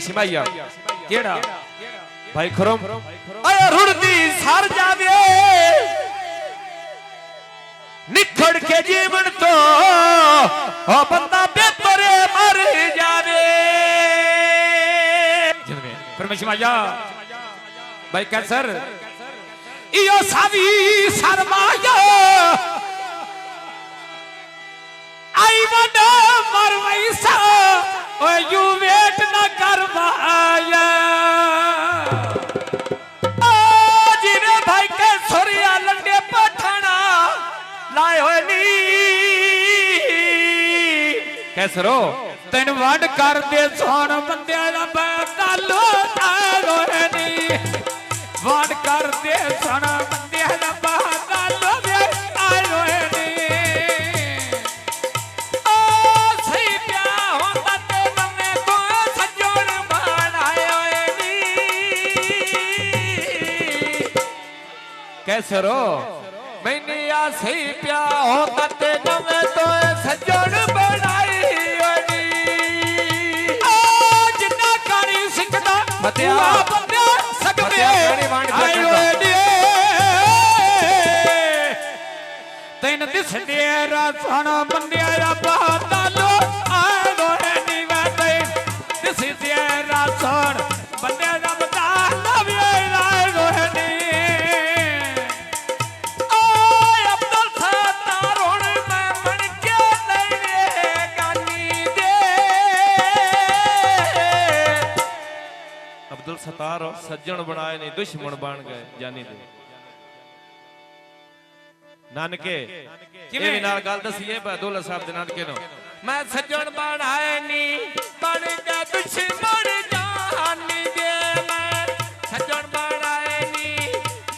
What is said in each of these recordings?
सिमाइया केड़ा भाई खरम आया रुड़दी सार जावे निखड़ के जीवन तो ओ बंदा बेपरे मर जावे फिर मैं सिमाइया भाई कैंसर इयो सावी सरमाया आई वडा मर वैसा ओ यू वेट न करवाया जिने भाई के सोरिया लंडे पठाना लाए होए नी कैसरो तैन वड कर दे सोन बंदे दा बदलो होए नी वड कर दे सोन बंदे दा बदलो होए नी कैसरो मैंने या सही प्या होता ते नवे तो सजन बनाई होनी जिन्ना कानी सिंघदा बतिया बंदे सकदे आई होनी तैन दिस दे रासण बंदे रा बादलो आई होनी वे तैन दिस दे रासण बंदे रा बादलो वे आई होनी अब्दुल सत्तार सज्जन बनाए नहीं दुश्मन बन गए जानी दे नानके किवें नाल गल दसीए दौलत साहब दे नानके नो मैं सज्जन बनाए नहीं बन गए दुश्मन जानी दे मैं सज्जन बनाए नहीं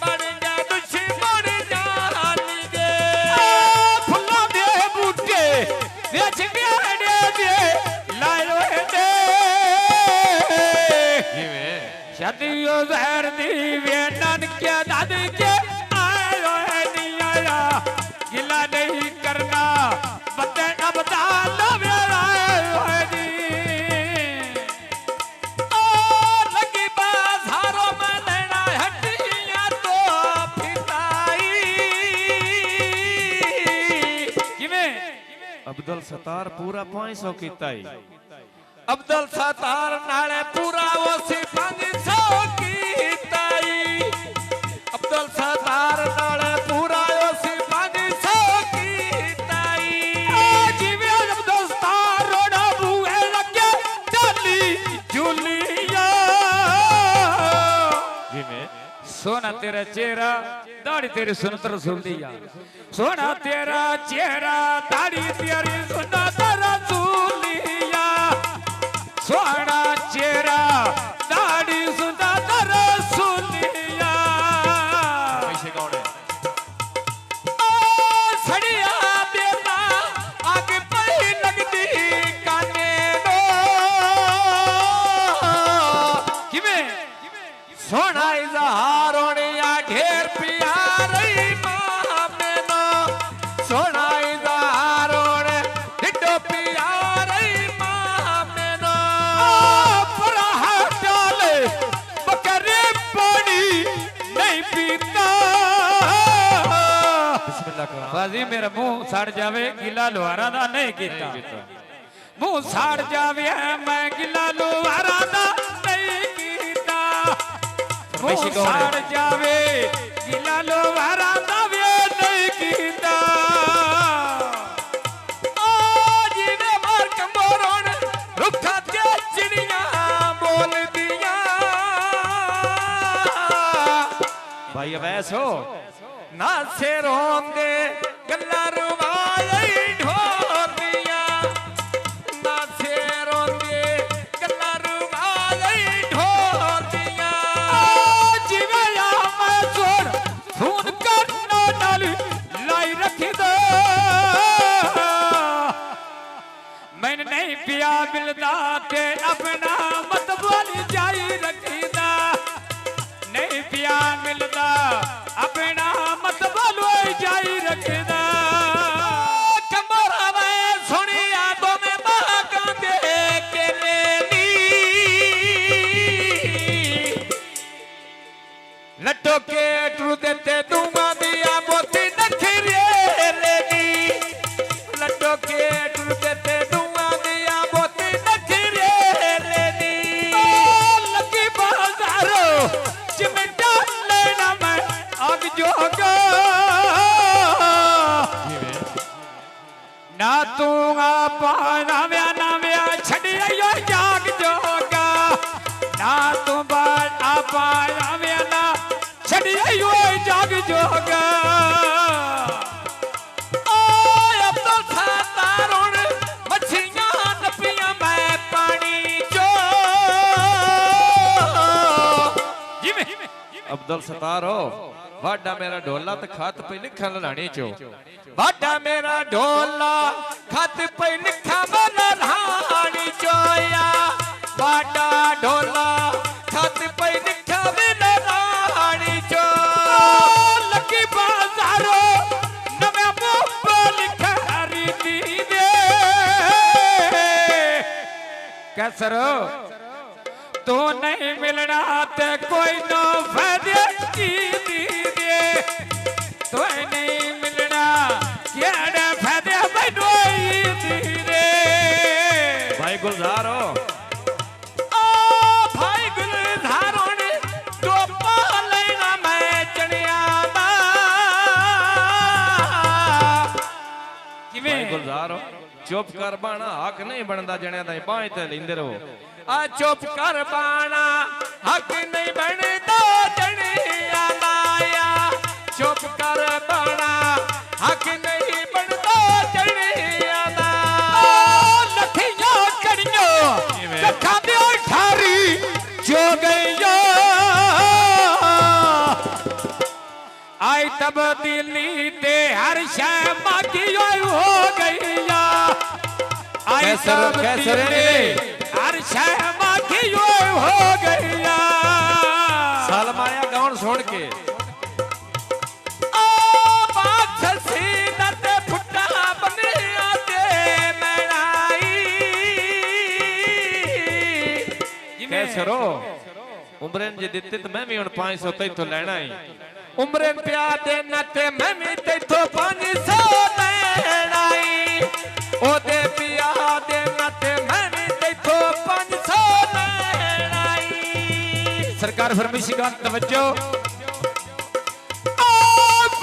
बन गए दुश्मन जानी दे फुल्लां दे बूटे विच गड़े दे लायो दे शादियों जहर दी वे नानके दाद के आयो है नहीं आया गिला नहीं करना बंदे का बता लो मेरा आयो है नहीं लगी बाजारों में लेना हड्डियां तो फिताई किवें अब्दुल सत्तार पूरा 500 कीता ही अब्दुल सत्तार नाले पूरा वो सी 500 कीताई अब्दुल सत्तार नाले पूरा वो सी 500 कीताई जिवे अब्दुल सत्तार रोड़ा बुए लगे डाली जुलिया जिवे सोना तेरा चेहरा दाढ़ी तेरी सुनत रसूल दिया सोना तेरा चेहरा दाढ़ी तेरी सुनत रसूल सोना चेहरा दाढ़ी सुनता रसूलिया कैसे कौन है सड़िया बेटा आगे पही लगदी काने नो किवें सोना इजहार होने या ढेर प्यार मां में नो सोना इजहार होने डिडो प्यार बाजी मेरा मुंह सड़ जावे गिला लोहारा दा नहीं कीता मुंह सड़ जावे मैं गिला लोहारा दा नहीं कीता मुंह सड़ जावे गिला लोहारा दा नहीं कीता ओ जीने मार कमरोन रुखा ते चिड़ियां बोल दिया भाई अब ऐसो ना से रोंदे गल्ला रुवाई ढोलिया ना से रोंदे गल्ला रुवाई ढोलिया जिवे या मैं जोर खून करना नाल लाई रखी दो मैंने नहीं पिया मिलदा ते अपना मत बोल जाई रखी दा नहीं पिया मिलदा अपना मत बोलो जाई रखदा कमरा में सुनिया तो में बागा दे के लेनी लट्टो के टू देते दूंगा दिया मोती नखरे लेनी लट्टो के टू देते दूंगा दिया मोती नखरे लेनी लगी बाजारो चिमटा लेना मैं आग जोगा ना तू आपा नाव्या नाव्या छड़िया यो जाग जोगा ना तू बात आपा नाव्या ना छड़िया यो जाग जोगा ओए अब तो सातारों मछलियां नपियां मैं पानी चो अब्दुल सतारो वाडा मेरा ढोला तो खात पे लिखा लानी चो वाडा मेरा ढोला खात पे लिखा लानी चोया वाडा ढोला खात पे लिखा लानी चो लगी बाजारो नवे मुंबा लिखा रीति दे कैसरो तो नहीं मिलना ते कोई नो फायदे की दे तो नहीं मिलना क्या फायदे बनोई दे भाई गुलजारो ओ भाई गुलजारो ने तो पालेना मैं चढ़िया दा किवें गुलजारो चुप कर बाना हक नहीं बनदा जणिया दा बाएं ते लेंदे रहो आ चुप कर बाना हक नहीं बनदा जणिया माया चुप कर बाना हक नहीं बनदा जणिया दा लखियां कड़ियों कखा दे ठारी जो गईया आई तब्दीली ते हर शय मागी हो गईया आई तब्दीली हर शय मागी हो गईया सालमाया गाउन सुन के ओ बात सीधा ते फुटा बनिया ते मैनाई कैसे रो उमरन जे दिते तो मैं भी हुन 500 तैथों लेना ही उमरन प्या देना ते मैं भी तैथों 500 लेना ही ओ दे पिया देना ते मैं भी तैथों 500 लेना ही सरकार फरमाइशी गान तवज्जो ओ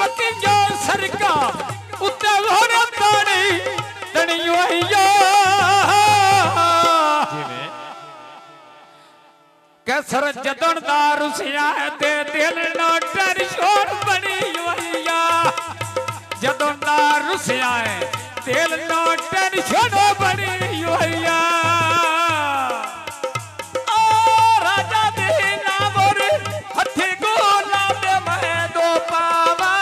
पकियो सरकार उत्ते होने ताणी तणियो आईया जिवें कैसर जदन दा रुसिया ते दिल नो टेंशन बनी होईया जदन दा रुसिया दिल नो टेंशन बनी होईया ओ राजा दे नामोर हथे गोला दे मैं दो पावा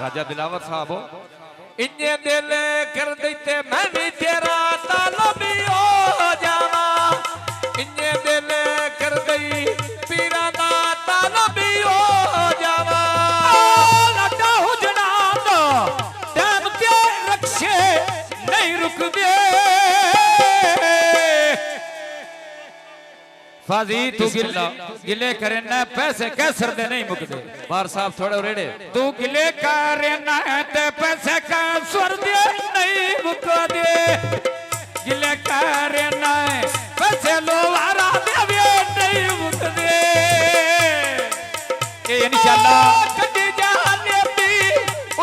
राजा दिलावर साहब इन्ने दिल कर देते मैं भी तेरा तालबी हो जावा इन्ने दिल कर दई पीरा दा तालबी हो जावा लाडा हुजड़ा दा टाइम ते रक्षे नहीं रुक दे फाजी तू गिले करे ना पैसे कैसर दे नहीं मुकदे बार साहब थोड़े रेड़े तू गिले करे ना ते पैसे कैसर दे नहीं मुकदे गिले करे ना पैसे लोवारा दे नहीं मुकदे ये इंशाल्लाह कदी जाने भी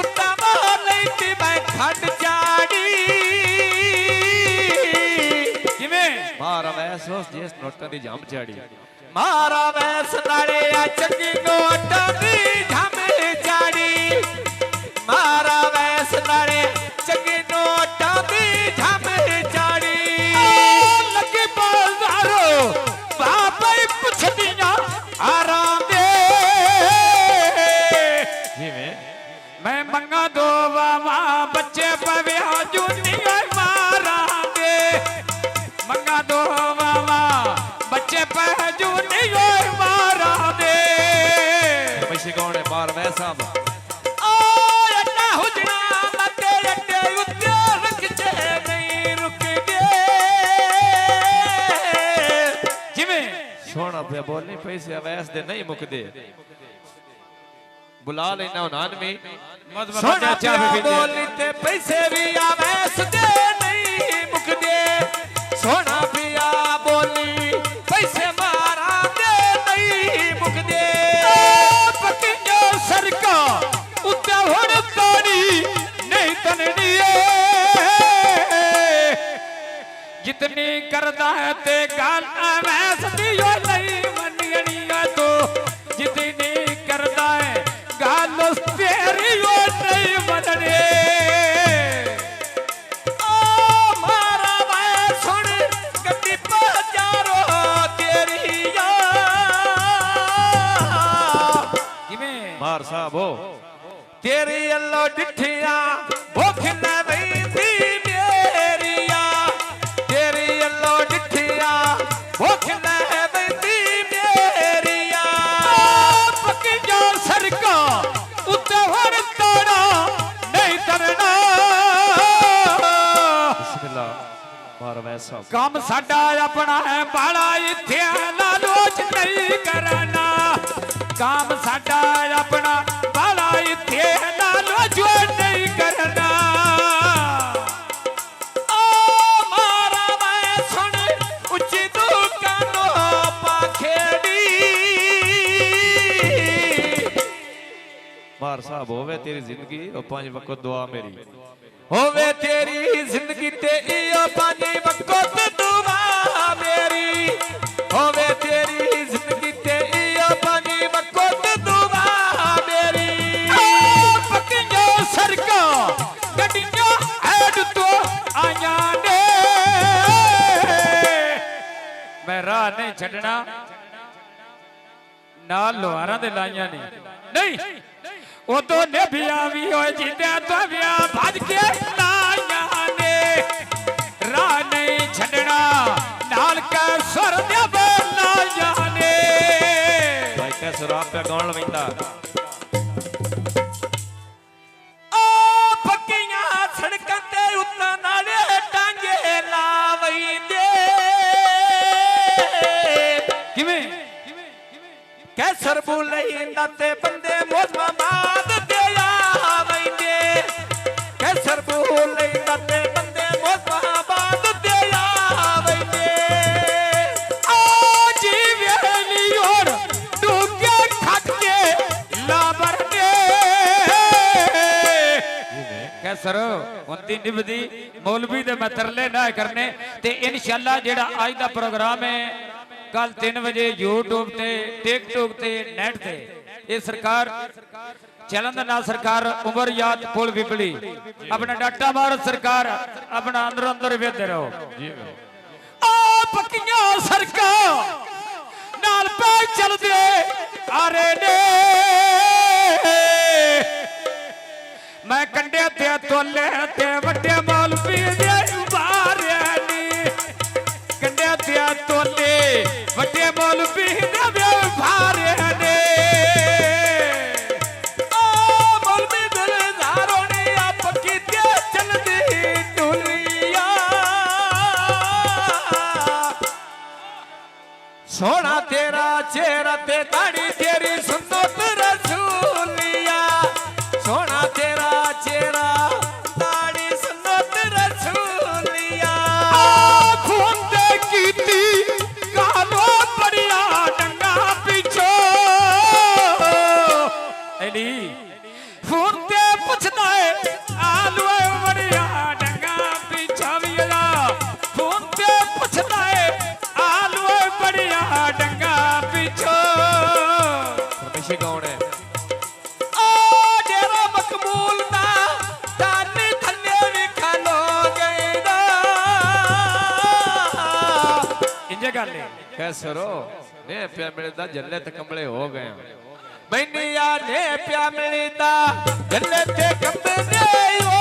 उतना वाले ती मैं खट चाड़ी मारा वैस जिस नोटा दी जाम चाड़ी मारा वैस नाले आ चंगी नोटा दी जाम चाड़ी मारा वैस नाले चंगी नोटा दी जाम चाड़ी लगे बाजारो बाबा ही पुछ दिया आराम दे मैं मंगा दो बाबा बच्चे पवे जूनिया मारा दे मंगा दो बाबा बच्चे पहजू नहीं हो मारा दे मशी कौन है बार वैसा ओ अड्डा हुजड़ा मते अड्डे उत्ते रुक जे नहीं रुक दे जिवें सोना पे बोलनी पैसे अवैस दे नहीं मुकदे बुला लेना उन्हान में सोना पे बोलनी ते पैसे भी अवैस दे नहीं मुकदे सोना पिया बोली पैसे मारा दे नहीं मुकदे पकिया सरका उत्ते हुण ताड़ी नहीं तननी जितनी करदा है ते गल अवैस दियो नहीं मननी तो जितनी करदा है गल उस तेरी ओ नहीं मननी मारा मैं सुन गड्डी पजारो तेरी मार साहब हो तेरी अल्लो डिठिया भूख न वैंदी मेरिया तेरी अल्लो डिठिया भूख न वैंदी मेरिया पकिया सरका उत्ते हुण ताड़ा नहीं तरना बिस्मिल्लाह मार वैसा काम साडा अपना है बाला इत्थे लालोच नहीं करना काम साडा अपना बाला इत्थे लालोच नहीं करना मारा मैं सुन उच्ची दुकानों पाखेड़ी मार साहब होवे तेरी जिंदगी और 5 वक्त दुआ मेरी होवे तेरी जिंदगी ते इयो 5 वक्त दुआ मेरी होवे तेरी जिंदगी ते इयो 5 वक्त दुआ मेरी पकिया सरका गड्डियां ऐड तो आया ने मैं राह नहीं छड़ना नाल लोहारां दे लाइयां नहीं उदों ने बिया भी होए जिंदे तो बिया भज के लाइयां ने राह नहीं छड़ना नाल का सुर दे लाइयां ने भाई कैसे रात पे गाउन लविंदा पक्कियां सड़कां ते उत्तां नाले टांगे लावैंदे किवें कैसर बुलैंदा ते बंदे मोजमा बाद ते आवैंदे कैसर बुलैंदा ते बंदे मोजमा बाद ते आवैंदे जी वेली और डूगे खट के लाबर ने कैसर उनती निभदी मौलवी दे मैं तरले ना करने ते इंशाअल्लाह जेड़ा आज दा प्रोग्राम है कल 3 बजे यूट्यूब ते टिकटॉक ते नेट ते ये सरकार चलन ना सरकार उमर याद पुल विपली अपना डाटा मार सरकार अपना अंदर अंदर वेदे रहो पक्कियां सरकार नाल पे चल दे अरे ने मैं कंडे ते तोले ते वड्डे मौलवी दे उबारे नी कंडे ते तोले वड्डे मौलवी दे उबारे ने मौलवी दिलदारों ने आप की ते चलदी टोलिया सोना तेरा चेहरा ते दाढ़ी तेरी सुन्नत रसूलिया सोना तेरा चेहरा दाढ़ी सुन्नत रसूलिया खून दे कीती गालो बड़िया डंगा पिछो एली खून दे पुछदा है आलू बड़िया डंगा पिछो विला खून दे पुछदा है आलू बड़िया डंगा पिछो रमेश कौन है कैसे रो ने प्या मिलता जल्ले ते कमले हो गए मैंने यार ने प्या मिलता जल्ले ते कमले हो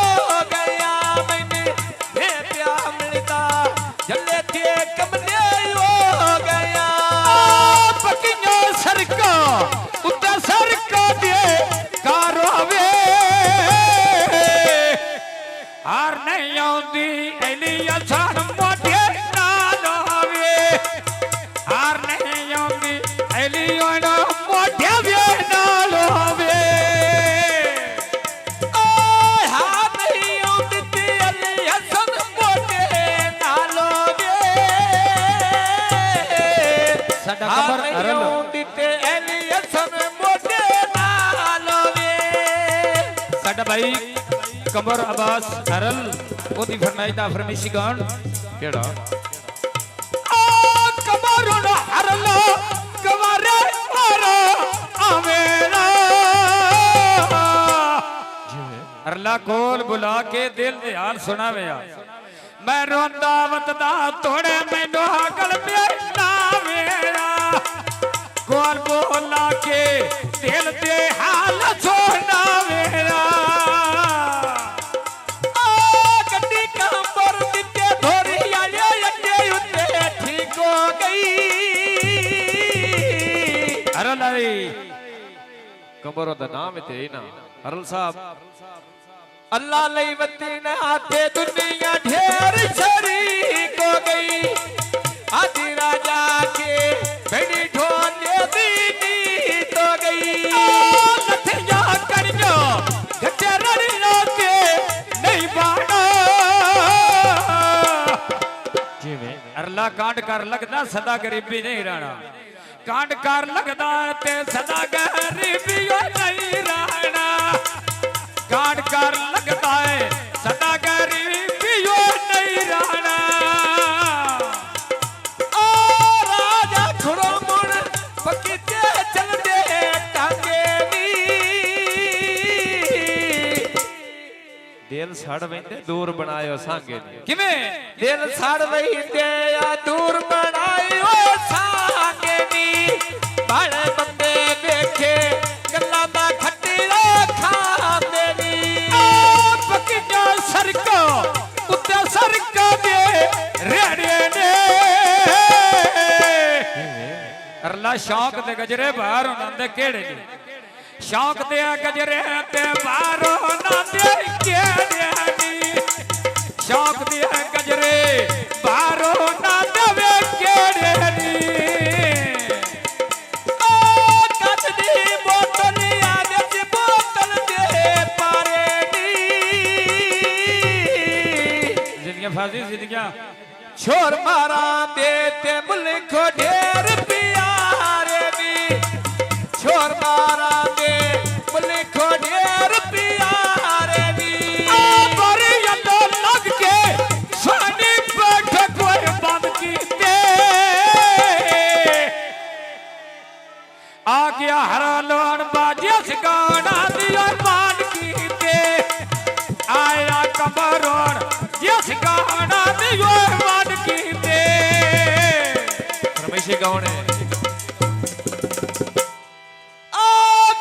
गया मैंने ने प्या मिलता जल्ले ते कमले हो गया पकिया सरका उत्ता सरका दे कारोवे हार नहीं आउंदी एली असान मोटे नाल होवे हार नहीं आउंदी भाई कमर अब्बास हरल ओदी फरमाइश दा फरमाइशी गान केड़ा कमर हरल कमरे मारो आवेला हरला कोल बुला के दिल दे हाल सुनावे मैं रोंदा वतदा तोड़े मैनू अकल मेरा मेरा कोल बोला के दिल दे हाल सुना मेरा गड्डी कंबर दिते धोरी आले अड्डे उत्ते ठीक हो गई हरल आई कमरों दा नाम ते ही ना हरल साहब अल्लाह लई वती न आते दुनिया ढेर शरीक हो गई आदि राजा के बड़ी ढोले दीनी तो गई लथिया करियो गचरड़ी रोते नहीं बाणो जिवें अरला कांड कर लगदा सदा गरीबी नहीं रहना कांड कर लगदा ते सदा गरीबी नहीं रहना कांड कर लगदा है सदा गरीबी नहीं रहना ओ राजा खुरो मुन पकीते चल दे टांगे नी दिल सड़ वेंदे दूर बनायो सांगे नी किवें दिल सड़ वेंदे या दूर बनायो सांगे नी बड़े बंदे देखे गल्ला दा खट्टीला खांदे नी पकिया सरको उत्ते सरको दे रेड़े ने अरला शौक दे गजरे बाहर होना दे केड़े ने शौक दे गजरे ते बाहर होना दे केड़े नी शौक दे गजरे बाहर होना दे केड़े नी कच दी बोतल आदे च बोतल दे पारे नी जिंदगी फाजी जिंदगी छोर मारा देते मुल्क ढेर प्यारे नी छोर मारा दे मुल्क ढेर प्यारे नी बड़ी यलो लग के सानी बैठ कोई बंद कीते आ गया हरा लोन बाजे सिकाना दियो मान कीते आया कमरोन जिस गाना दियो मान कीते रमेश कौन है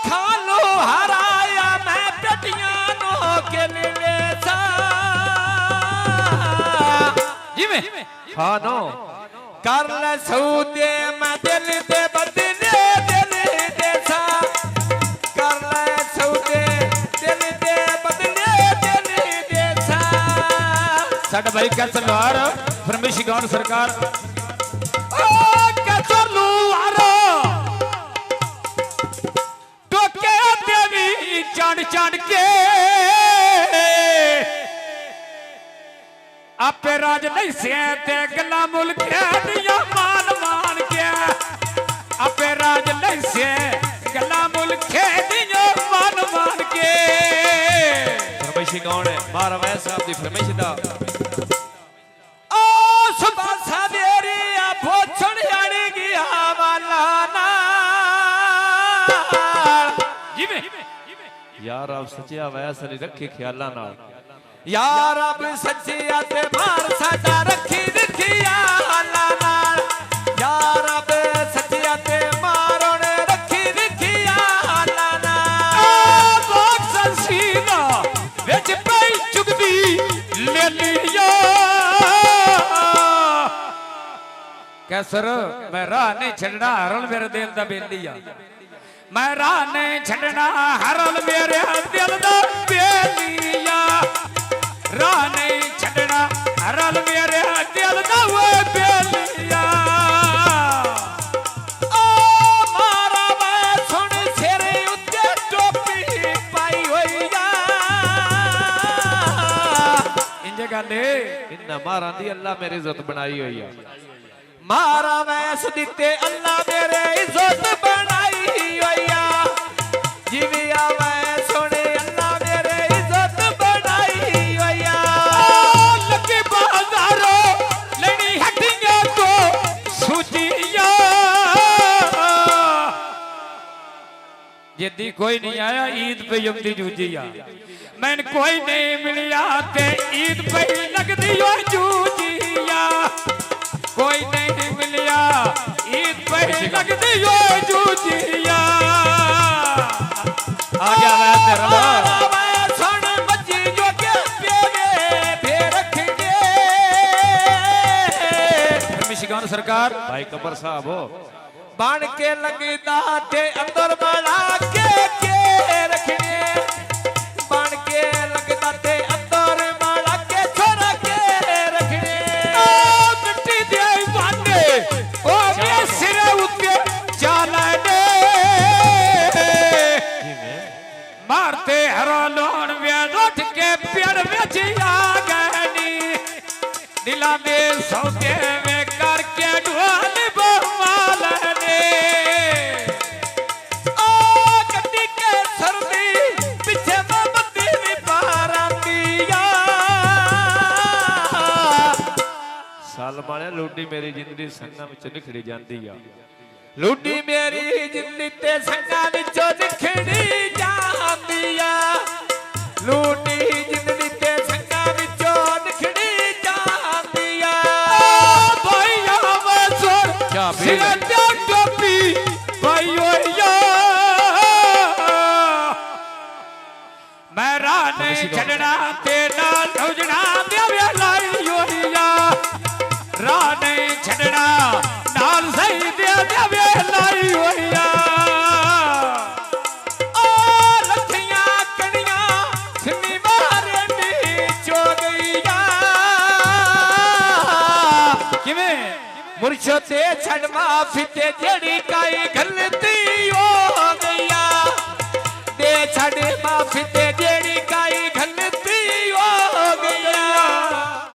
खालो हराया मैं पेटियां नो के ले सा जिमे खानो कर ले सऊदे मैं दिल दे बदले दिल दे सा कर ले सऊदे दिल दे बदले दिल दे सा साडा भाई कैसर लोहार फरमेश गौर सरकार ओ कैसर लोहार टोके देवी चढ़ चढ़ के आपे राज नहीं से ते गला मुल्क दिया मान मान के आपे राज नहीं से गला मुल्क दिया मान मान के फरमाइशी कौन है मारा वैस साहब दी फरमाइश दा ओ सुबह सवेरे आ भोछण जाने गया वाला ना जिमे यार आप सच्चिया वैस नहीं रखी ख्याला नाल यार अब सच्चिया ते मार साडा रखी दिखिया हाला नाल यार अब सच्चिया ते मार ने रखी दिखिया हाला नाल बॉक्स सीना विच पई चुगदी ले लिया कैसर मैं राह नहीं छड़ना हरल मेरे दिल दा बेलिया मैं राह नहीं छड़ना हरल मेरे दिल दा बेलिया राह नहीं छड़ना हरल मेरे दिल दा वो बेलिया ओ मारा मैं सुन सिरे उत्ते टोपी पाई होई जा इंजे गल इन्ना मारा दी अल्लाह मेरी इज्जत बनाई हुई है मारा वैस दिते अल्लाह मेरे इज्जत बनाई हुई है जिविया वैस सुने अल्लाह मेरे जिद्दी कोई नहीं आया ईद पे यमदी जूझी आ मैन कोई नहीं मिलिया ते ईद पे लगदी ओ जूझिया कोई नहीं मिलिया ईद पे लगदी ओ जूझिया आ गया मैं तेरा मिशिगान सरकार भाई कबर साहब हो बन के लगदा ते अंदर बड़ा के रखने बन के लगदा ते अंदर बड़ा के छोरा के रखने मिट्टी दे वाने ओ मेरे सिर उते चालने मारते हरो लोन वे उठ के पेड़ विच आ गनी दिला में सौते में करके ढोल बवालने ओ गड्डी के सरदी पीछे बत्ती भी पारंदिया साल माने लूडी मेरी जिंदगी संगा विच निखड़ी जांदी आ लूडी मेरी जिंदगी ते संगा विच निखड़ी जांदी आ लूडी जिंदगी ते संगा विच निखड़ी जांदी आ भाईया वसर क्या सिर ते टोपी भाईयो या मैं राने छड़ना ते नाल उजड़ा देवे लाई योरिया राने छड़ना नाल सही दे देवे लाई योरिया ओ लखियां कड़ियां सिन्नी मारे नी चो गईया किवें मुर्शो ते छड़ माफी ते जेड़ी काई गलती हो गईया दे छड़ माफी ते जेड़ी